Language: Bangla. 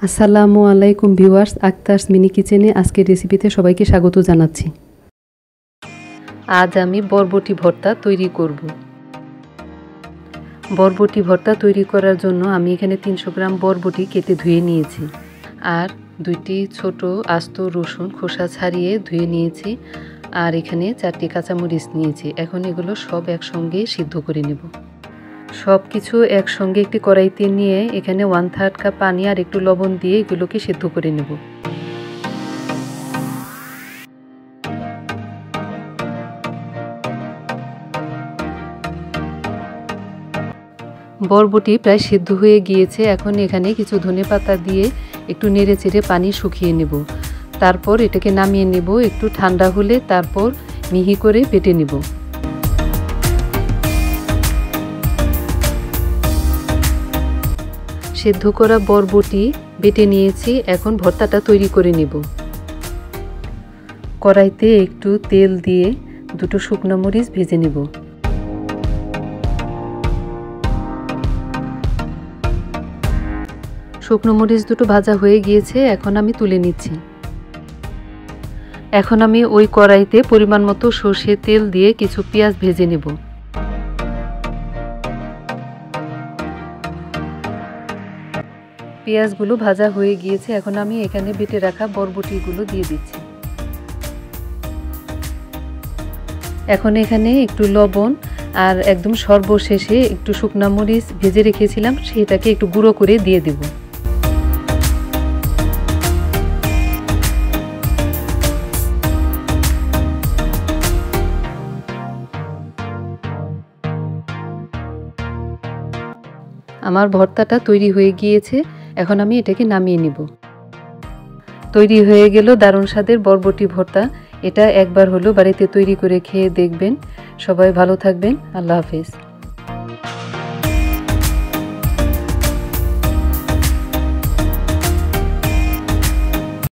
আসসালামু আলাইকুম ভিউয়ার্স, আক্তারস মিনি কিচেনে আজকের রেসিপিতে সবাইকে স্বাগত জানাচ্ছি। আজ আমি বরবটি ভর্তা তৈরি করব। বরবটি ভর্তা তৈরি করার জন্য আমি এখানে 300 গ্রাম বরবটি কেটে ধুয়ে নিয়েছি, আর 2টি ছোট আস্ত রসুন খোসা ছাড়িয়ে ধুয়ে নিয়েছি, আর এখানে 4টি কাঁচামরিচ নিয়েছি। এখন এগুলো সব একসঙ্গে সিদ্ধ করে নেব। সব কিছু একসঙ্গে একটি কড়াইতে নিয়ে এখানে 1/3 কাপ পানি আর একটু লবণ দিয়ে এগুলোকে সিদ্ধ করে নেব। বরবটি প্রায় সিদ্ধ হয়ে গিয়েছে। এখন এখানে কিছু ধনেপাতা দিয়ে একটু নেড়ে চেড়ে পানি শুকিয়ে নেব। তারপর এটাকে নামিয়ে নেব। একটু ঠান্ডা হলে তারপর মিহি করে বেটে নেব। সিদ্ধ করা বরবটি বেটে নিয়েছি। এখন ভর্তাটা তৈরি করে নেব। কড়াইতে একটু তেল দিয়ে 2টো শুকনো মরিচ ভেজে নেব। শুকনো মরিচ 2টো ভাজা হয়ে গিয়েছে, এখন আমি তুলে নিচ্ছি। এখন আমি ওই কড়াইতে পরিমাণ মতো সর্ষের তেল দিয়ে কিছু পেঁয়াজ ভেজে নেব। পেঁয়াজগুলো ভাজা হয়ে গিয়েছে, এখন আমি এখানে বেটে রাখা বরবটিগুলো দিয়ে দিচ্ছি। এখন এখানে একটু লবণ আর একদম সর্বশেষে একটু শুকনো মরিচ ভেজে রেখেছিলাম, সেটাকে একটু গুঁড়ো করে দিয়ে দেব। আমার ভর্তাটা তৈরি হয়ে গিয়েছে, এখন আমি এটাকে নামিয়ে নেব। তৈরি হয়ে গেল দারুণ স্বাদের বরবটি ভর্তা। এটা একবার হলো বাড়িতে তৈরি করে খেয়ে দেখবেন। সবাই ভালো থাকবেন। আল্লাহ হাফেজ।